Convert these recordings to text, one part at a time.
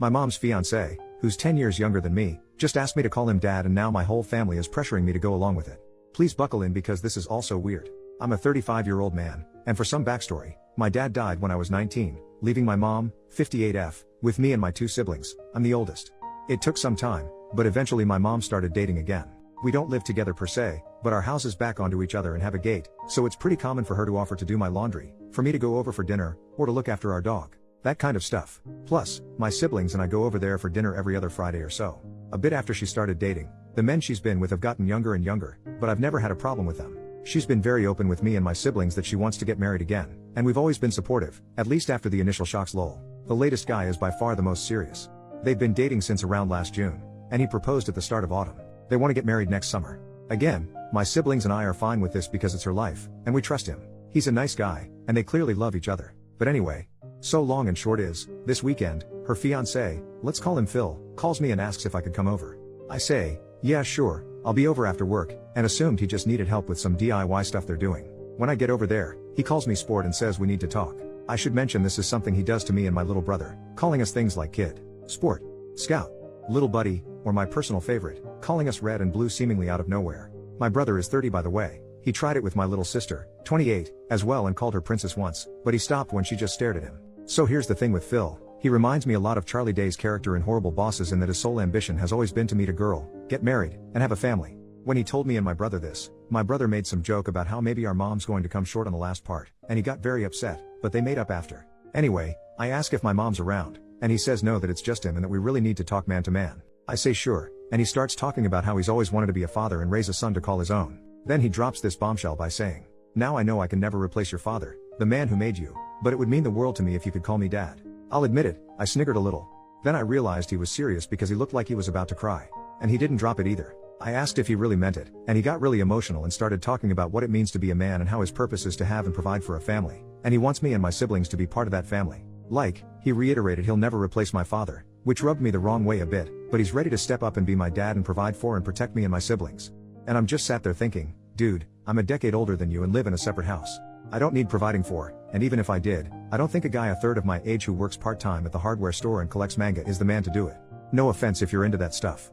My mom's fiancé, who's 10 years younger than me, just asked me to call him dad, and now my whole family is pressuring me to go along with it. Please buckle in because this is also weird. I'm a 35-year-old man, and for some backstory, my dad died when I was 19, leaving my mom, 58F, with me and my two siblings. I'm the oldest. It took some time, but eventually my mom started dating again. We don't live together per se, but our houses back onto each other and have a gate, so it's pretty common for her to offer to do my laundry, for me to go over for dinner, or to look after our dog. That kind of stuff. Plus, my siblings and I go over there for dinner every other Friday or so. A bit after she started dating, the men she's been with have gotten younger and younger, but I've never had a problem with them. She's been very open with me and my siblings that she wants to get married again, and we've always been supportive, at least after the initial shocks. Lol. The latest guy is by far the most serious. They've been dating since around last June, and he proposed at the start of autumn. They want to get married next summer. Again, my siblings and I are fine with this because it's her life, and we trust him. He's a nice guy, and they clearly love each other. But anyway, so long and short is, this weekend, her fiancé, let's call him Phil, calls me and asks if I could come over. I say, yeah sure, I'll be over after work, and assumed he just needed help with some DIY stuff they're doing. When I get over there, he calls me sport and says we need to talk. I should mention this is something he does to me and my little brother, calling us things like kid, sport, scout, little buddy, or my personal favorite, calling us red and blue seemingly out of nowhere. My brother is 30 by the way. He tried it with my little sister, 28, as well, and called her princess once, but he stopped when she just stared at him. So here's the thing with Phil, he reminds me a lot of Charlie Day's character in Horrible Bosses in that his sole ambition has always been to meet a girl, get married, and have a family. When he told me and my brother this, my brother made some joke about how maybe our mom's going to come short on the last part, and he got very upset, but they made up after. Anyway, I ask if my mom's around, and he says no, that it's just him and that we really need to talk man to man. I say sure, and he starts talking about how he's always wanted to be a father and raise a son to call his own. Then he drops this bombshell by saying, now I know I can never replace your father, the man who made you, but it would mean the world to me if you could call me dad. I'll admit it, I sniggered a little. Then I realized he was serious because he looked like he was about to cry. And he didn't drop it either. I asked if he really meant it, and he got really emotional and started talking about what it means to be a man and how his purpose is to have and provide for a family, and he wants me and my siblings to be part of that family. Like, he reiterated he'll never replace my father, which rubbed me the wrong way a bit, but he's ready to step up and be my dad and provide for and protect me and my siblings. And I'm just sat there thinking, dude, I'm a decade older than you and live in a separate house. I don't need providing for, and even if I did, I don't think a guy a third of my age who works part-time at the hardware store and collects manga is the man to do it. No offense if you're into that stuff.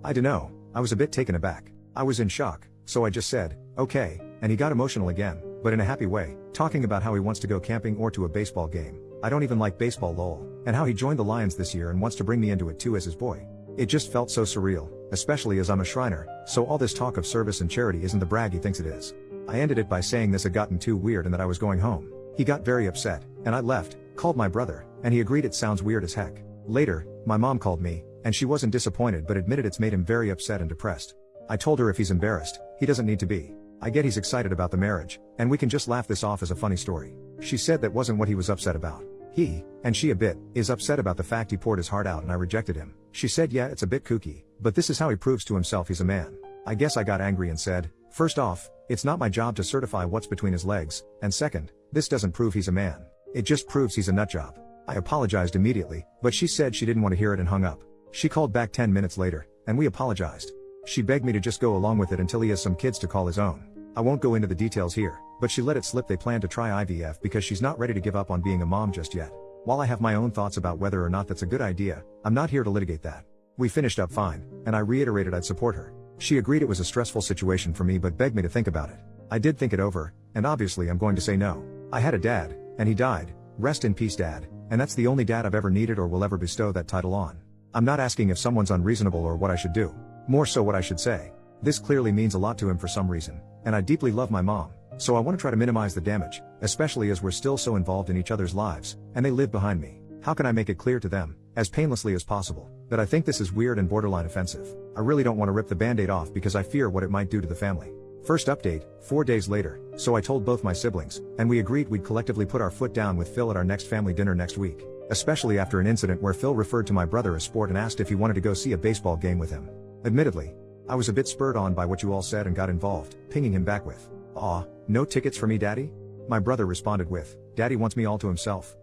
I dunno, I was a bit taken aback. I was in shock, so I just said, okay, and he got emotional again, but in a happy way, talking about how he wants to go camping or to a baseball game. I don't even like baseball lol, and how he joined the Lions this year and wants to bring me into it too as his boy. It just felt so surreal, especially as I'm a Shriner, so all this talk of service and charity isn't the brag he thinks it is. I ended it by saying this had gotten too weird and that I was going home. He got very upset, and I left, called my brother, and he agreed it sounds weird as heck. Later, my mom called me, and she wasn't disappointed but admitted it's made him very upset and depressed. I told her if he's embarrassed, he doesn't need to be. I get he's excited about the marriage, and we can just laugh this off as a funny story. She said that wasn't what he was upset about. He, and she a bit, is upset about the fact he poured his heart out and I rejected him. She said yeah, it's a bit kooky, but this is how he proves to himself he's a man. I guess I got angry and said, first off, it's not my job to certify what's between his legs, and second, this doesn't prove he's a man. It just proves he's a nutjob. I apologized immediately, but she said she didn't want to hear it and hung up. She called back 10 minutes later, and we apologized. She begged me to just go along with it until he has some kids to call his own. I won't go into the details here, but she let it slip they plan to try IVF because she's not ready to give up on being a mom just yet. While I have my own thoughts about whether or not that's a good idea, I'm not here to litigate that. We finished up fine, and I reiterated I'd support her. She agreed it was a stressful situation for me but begged me to think about it. I did think it over, and obviously I'm going to say no. I had a dad, and he died. Rest in peace dad, and that's the only dad I've ever needed or will ever bestow that title on. I'm not asking if someone's unreasonable or what I should do. More so what I should say. This clearly means a lot to him for some reason, and I deeply love my mom, so I want to try to minimize the damage, especially as we're still so involved in each other's lives, and they live behind me. How can I make it clear to them, as painlessly as possible, that I think this is weird and borderline offensive? I really don't want to rip the band-aid off because I fear what it might do to the family. First update, 4 days later, so I told both my siblings, and we agreed we'd collectively put our foot down with Phil at our next family dinner next week, especially after an incident where Phil referred to my brother as sport and asked if he wanted to go see a baseball game with him. Admittedly, I was a bit spurred on by what you all said and got involved, pinging him back with, "Aw, no tickets for me daddy?" My brother responded with, "Daddy wants me all to himself."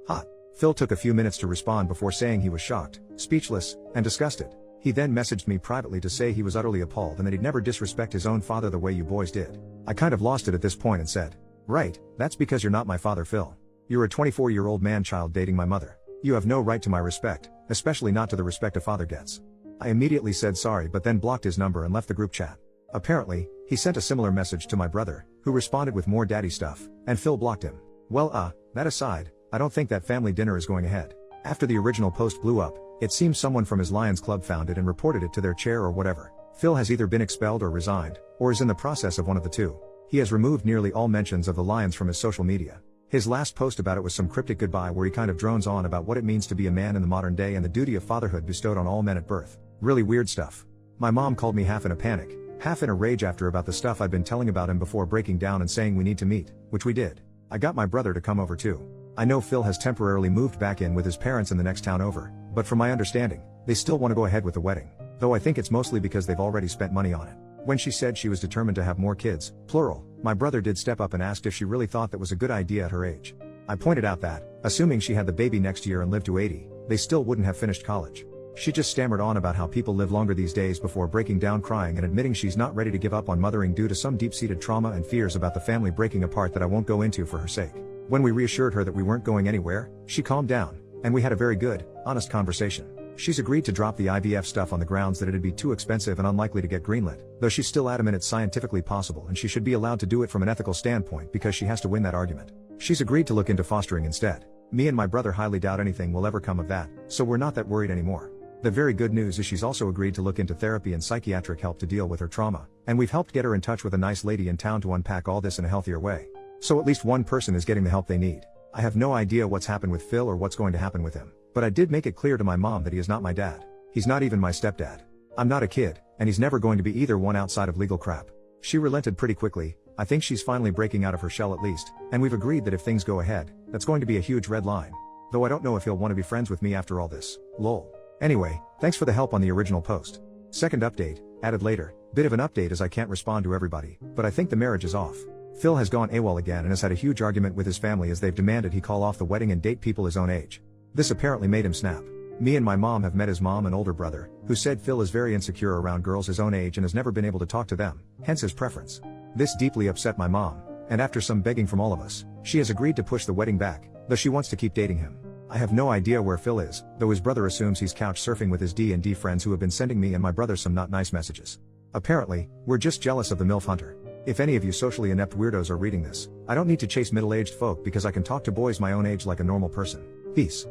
Hot. Phil took a few minutes to respond before saying he was shocked, speechless, and disgusted. He then messaged me privately to say he was utterly appalled and that he'd never disrespect his own father the way you boys did. I kind of lost it at this point and said, "Right, that's because you're not my father Phil. You're a 24-year-old man-child dating my mother. You have no right to my respect, especially not to the respect a father gets. I immediately said sorry but then blocked his number and left the group chat. Apparently, he sent a similar message to my brother, who responded with more daddy stuff, and Phil blocked him. Well that aside, I don't think that family dinner is going ahead. After the original post blew up, it seems someone from his Lions Club found it and reported it to their chair or whatever. Phil has either been expelled or resigned, or is in the process of one of the two. He has removed nearly all mentions of the Lions from his social media. His last post about it was some cryptic goodbye where he kind of drones on about what it means to be a man in the modern day and the duty of fatherhood bestowed on all men at birth. Really weird stuff. My mom called me half in a panic, half in a rage after about the stuff I'd been telling about him before breaking down and saying we need to meet, which we did. I got my brother to come over too. I know Phil has temporarily moved back in with his parents in the next town over, but from my understanding, they still want to go ahead with the wedding. Though I think it's mostly because they've already spent money on it. When she said she was determined to have more kids, plural, my brother did step up and asked if she really thought that was a good idea at her age. I pointed out that, assuming she had the baby next year and lived to 80, they still wouldn't have finished college. She just stammered on about how people live longer these days before breaking down crying and admitting she's not ready to give up on mothering due to some deep-seated trauma and fears about the family breaking apart that I won't go into for her sake. When we reassured her that we weren't going anywhere, she calmed down, and we had a very good, honest conversation. She's agreed to drop the IVF stuff on the grounds that it'd be too expensive and unlikely to get greenlit, though she's still adamant it's scientifically possible and she should be allowed to do it from an ethical standpoint because she has to win that argument. She's agreed to look into fostering instead. Me and my brother highly doubt anything will ever come of that, so we're not that worried anymore. The very good news is she's also agreed to look into therapy and psychiatric help to deal with her trauma, and we've helped get her in touch with a nice lady in town to unpack all this in a healthier way. So at least one person is getting the help they need. I have no idea what's happened with Phil or what's going to happen with him, but I did make it clear to my mom that he is not my dad. He's not even my stepdad. I'm not a kid, and he's never going to be either one outside of legal crap. She relented pretty quickly. I think she's finally breaking out of her shell at least, and we've agreed that if things go ahead, that's going to be a huge red line. Though I don't know if he'll want to be friends with me after all this. Lol. Anyway, thanks for the help on the original post. Second update, added later. Bit of an update as I can't respond to everybody, but I think the marriage is off. Phil has gone AWOL again and has had a huge argument with his family as they've demanded he call off the wedding and date people his own age. This apparently made him snap. Me and my mom have met his mom and older brother, who said Phil is very insecure around girls his own age and has never been able to talk to them, hence his preference. This deeply upset my mom, and after some begging from all of us, she has agreed to push the wedding back, though she wants to keep dating him. I have no idea where Phil is, though his brother assumes he's couch surfing with his D&D friends who have been sending me and my brother some not nice messages. Apparently, we're just jealous of the MILF hunter. If any of you socially inept weirdos are reading this, I don't need to chase middle-aged folk because I can talk to boys my own age like a normal person. Peace.